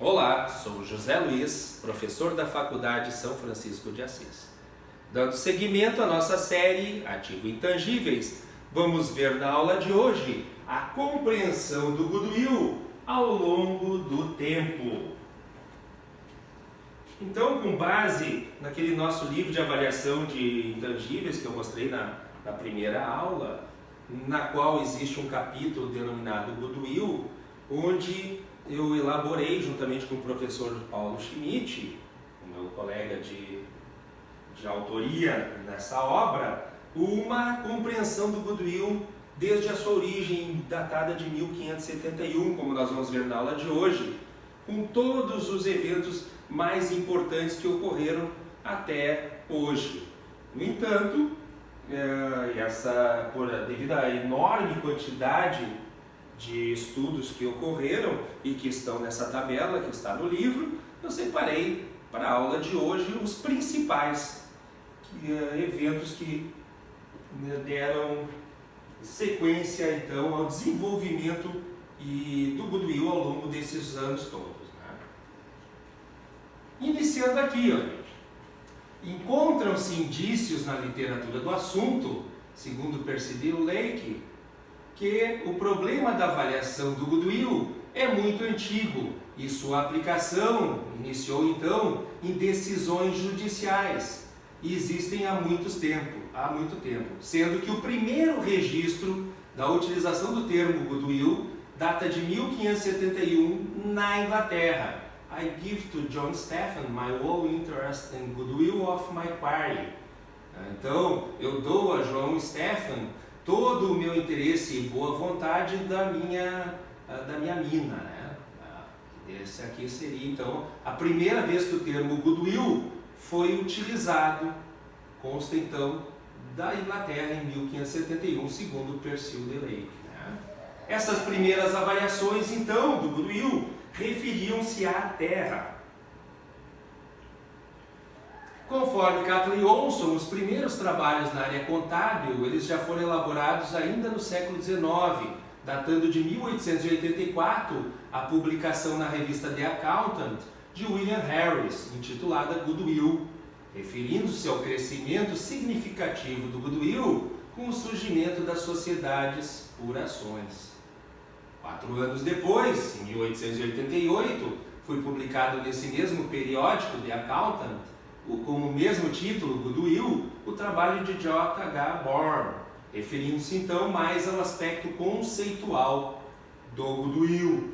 Olá, sou José Luiz, professor da Faculdade São Francisco de Assis. Dando seguimento à nossa série Ativo Intangíveis, vamos ver na aula de hoje a compreensão do goodwill ao longo do tempo. Então, com base naquele nosso livro de avaliação de intangíveis que eu mostrei na primeira aula, na qual existe um capítulo denominado Goodwill, onde eu elaborei, juntamente com o professor Paulo Schmidt, o meu colega de autoria nessa obra, uma compreensão do goodwill desde a sua origem datada de 1571, como nós vamos ver na aula de hoje, com todos os eventos mais importantes que ocorreram até hoje. No entanto, devido à enorme quantidade de estudos que ocorreram e que estão nessa tabela que está no livro, eu separei para a aula de hoje os principais eventos que deram sequência então ao desenvolvimento do goodwill ao longo desses anos todos, né? Iniciando aqui, gente. Encontram-se indícios na literatura do assunto, segundo Percival Lake, que o problema da avaliação do goodwill é muito antigo e sua aplicação iniciou então em decisões judiciais e existem há muito tempo, sendo que o primeiro registro da utilização do termo goodwill data de 1571 na Inglaterra. I give to John Stephen my whole interest in goodwill of my quarry. Então, eu dou a João Stephen todo o meu interesse e boa vontade da minha mina, né? Esse aqui seria então a primeira vez que o termo goodwill foi utilizado, consta então da Inglaterra em 1571, segundo Percival Lake, né? Essas primeiras avaliações então do goodwill referiam-se à terra. Conforme Catley Olson, os primeiros trabalhos na área contábil, eles já foram elaborados ainda no século XIX, datando de 1884 a publicação na revista The Accountant de William Harris, intitulada Goodwill, referindo-se ao crescimento significativo do goodwill com o surgimento das sociedades por ações. 4 anos depois, em 1888, foi publicado nesse mesmo periódico The Accountant, com o mesmo título, Goodwill, o trabalho de J.H. Bourne, referindo-se então mais ao aspecto conceitual do goodwill.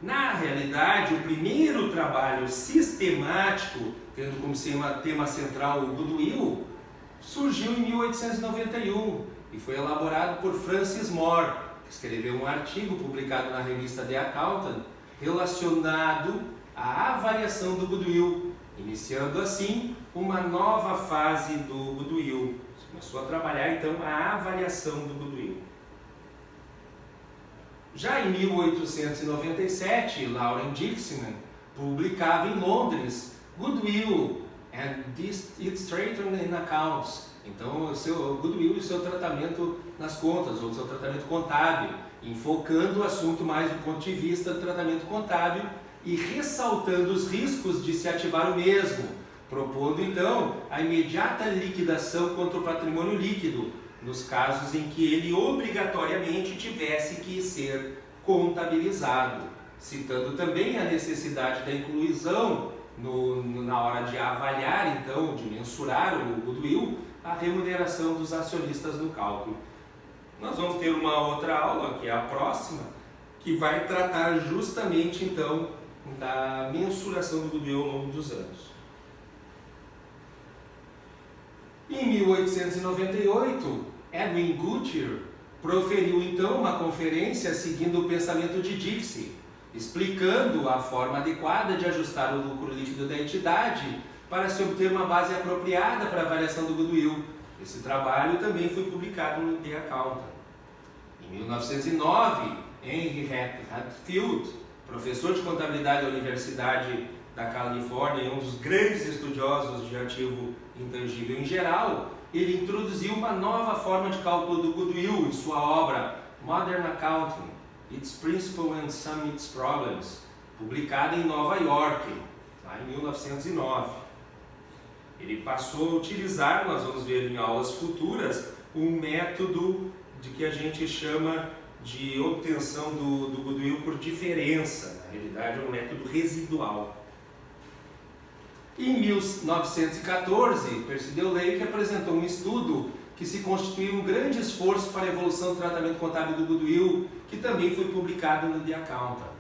Na realidade, o primeiro trabalho sistemático, tendo como tema central o goodwill, surgiu em 1891 e foi elaborado por Francis Moore, que escreveu um artigo publicado na revista The Accountant relacionado à avaliação do goodwill, iniciando assim uma nova fase do goodwill. Começou a trabalhar então a avaliação do goodwill. Já em 1897, Lauren Dixon publicava em Londres Goodwill and its treatment in accounts. Então, o seu goodwill e o seu tratamento nas contas, ou o seu tratamento contábil, enfocando o assunto mais do ponto de vista do tratamento contábil e ressaltando os riscos de se ativar o mesmo, propondo então a imediata liquidação contra o patrimônio líquido, nos casos em que ele obrigatoriamente tivesse que ser contabilizado, citando também a necessidade da inclusão na hora de avaliar, então, de mensurar o goodwill, a remuneração dos acionistas no cálculo. Nós vamos ter uma outra aula, que é a próxima, que vai tratar justamente então da mensuração do goodwill ao longo dos anos. Em 1898, Edwin Goodyear proferiu então uma conferência seguindo o pensamento de Dixie, explicando a forma adequada de ajustar o lucro líquido da entidade para se obter uma base apropriada para a avaliação do goodwill. Esse trabalho também foi publicado no The Accountant. Em 1909, Henry Hatfield, professor de contabilidade da Universidade da Califórnia e um dos grandes estudiosos de ativo intangível em geral, ele introduziu uma nova forma de cálculo do goodwill em sua obra Modern Accounting Its Principles and Some Its Problems, publicada em Nova York, lá em 1909. Ele passou a utilizar, nós vamos ver em aulas futuras, um método de que a gente chama de obtenção do goodwill por diferença. Na realidade, é um método residual. Em 1914, Percy Lake apresentou um estudo que se constituiu um grande esforço para a evolução do tratamento contábil do goodwill, que também foi publicado no The Accountant.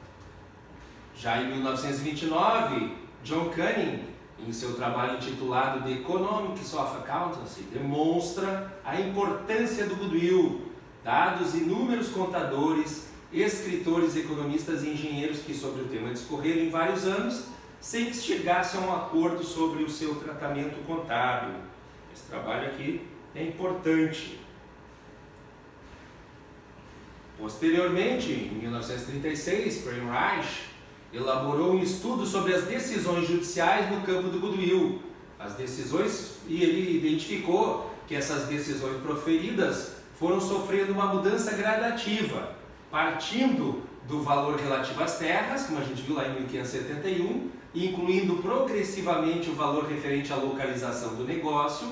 Já em 1929, John Cunning, em seu trabalho intitulado The Economics of Accountancy, demonstra a importância do goodwill, dados inúmeros contadores, escritores, economistas e engenheiros que sobre o tema discorreram em vários anos, sem que chegasse a um acordo sobre o seu tratamento contábil. Esse trabalho aqui é importante. Posteriormente, em 1936, Premreich elaborou um estudo sobre as decisões judiciais no campo do goodwill. As decisões, e ele identificou que essas decisões proferidas foram sofrendo uma mudança gradativa, partindo do valor relativo às terras, como a gente viu lá em 1571, e incluindo progressivamente o valor referente à localização do negócio,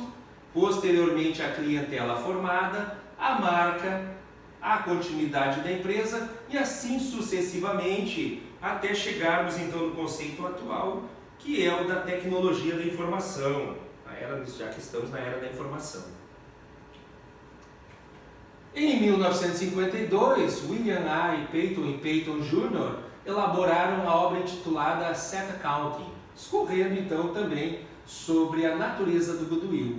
posteriormente a clientela formada, a marca, a continuidade da empresa e assim sucessivamente, até chegarmos então no conceito atual, que é o da tecnologia da informação, já que estamos na era da informação. Em 1952, William A. Peyton e Peyton Jr. elaboraram a obra intitulada Asset Accounting, discorrendo então também sobre a natureza do goodwill.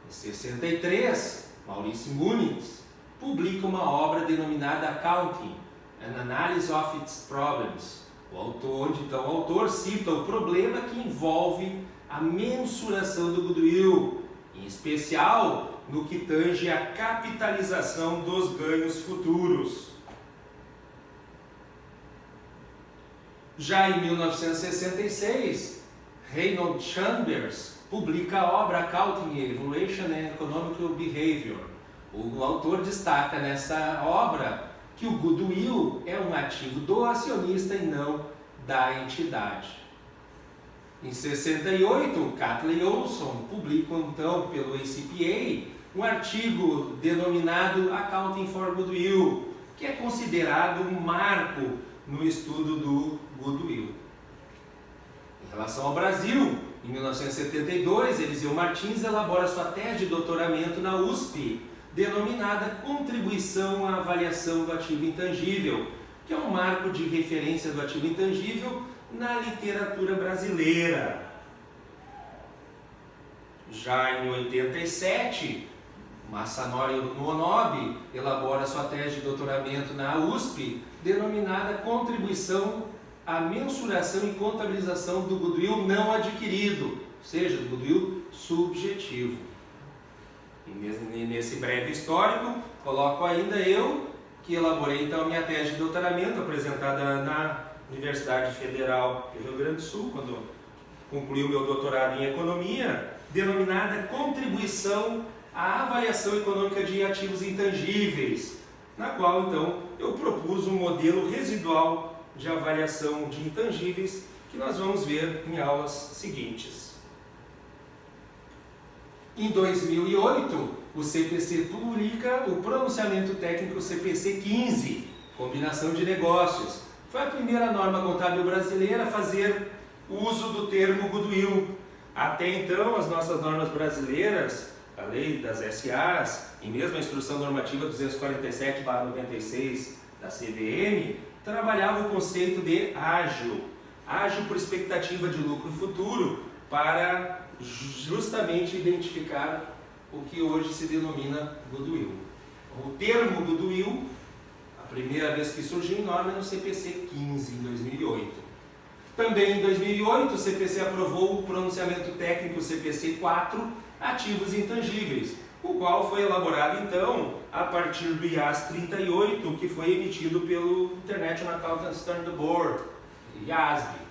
Em 63, Maurice Muniz publica uma obra denominada Accounting, An Analysis of Its Problems, onde então o autor cita o problema que envolve a mensuração do goodwill, em especial no que tange a capitalização dos ganhos futuros. Já em 1966, Reynold Chambers publica a obra Accounting, Evaluation and Economic Behavior. O autor destaca nessa obra que o goodwill é um ativo do acionista e não da entidade. Em 68, Catley Olson publica então pelo ACPA um artigo denominado Accounting for Goodwill, que é considerado um marco no estudo do goodwill. Em relação ao Brasil, em 1972, Eliseu Martins elabora sua tese de doutoramento na USP, denominada Contribuição à Avaliação do Ativo Intangível, que é um marco de referência do ativo intangível na literatura brasileira. Já em 87, Masanori Nuonobe elabora sua tese de doutoramento na USP, denominada Contribuição à Mensuração e Contabilização do Goodwill Não Adquirido, ou seja, do Goodwill Subjetivo. E nesse breve histórico, coloco ainda eu, que elaborei então a minha tese de doutoramento, apresentada na Universidade Federal do Rio Grande do Sul, quando concluí o meu doutorado em Economia, denominada Contribuição à Avaliação Econômica de Ativos Intangíveis, na qual então eu propus um modelo residual de avaliação de intangíveis que nós vamos ver em aulas seguintes. Em 2008, o CPC publica o pronunciamento técnico CPC 15, Combinação de Negócios. Foi a primeira norma contábil brasileira a fazer uso do termo goodwill. Até então, as nossas normas brasileiras, a lei das SAs e mesmo a Instrução Normativa 247/96 da CVM, trabalhava o conceito de ágil por expectativa de lucro futuro, para justamente identificar o que hoje se denomina goodwill. O termo goodwill, a primeira vez que surgiu em norma é no CPC 15, em 2008. Também em 2008, o CPC aprovou o pronunciamento técnico CPC 4, Ativos Intangíveis, o qual foi elaborado então a partir do IAS 38, que foi emitido pelo International Accountants Standard Board, IASB.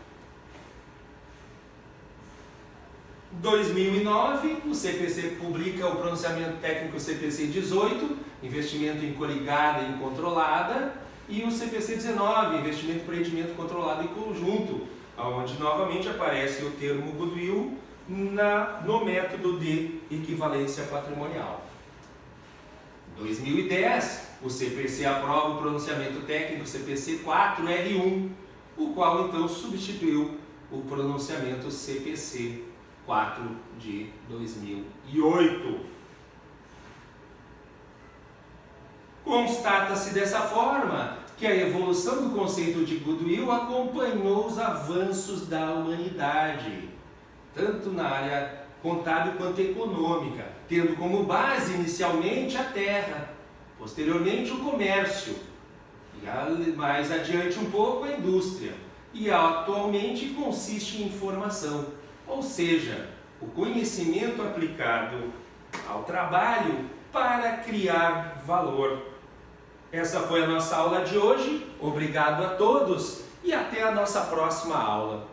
Em 2009, o CPC publica o pronunciamento técnico CPC 18, investimento em coligada e incontrolada, e o CPC 19, investimento por rendimento controlado em conjunto, onde novamente aparece o termo goodwill no método de equivalência patrimonial. 2010, o CPC aprova o pronunciamento técnico CPC 4R1, o qual então substituiu o pronunciamento CPC 4 de 2008. Constata-se dessa forma que a evolução do conceito de goodwill acompanhou os avanços da humanidade, tanto na área contábil quanto econômica, tendo como base inicialmente a terra, posteriormente o comércio, e mais adiante um pouco a indústria, e atualmente consiste em informação, ou seja, o conhecimento aplicado ao trabalho para criar valor. Essa foi a nossa aula de hoje, obrigado a todos e até a nossa próxima aula.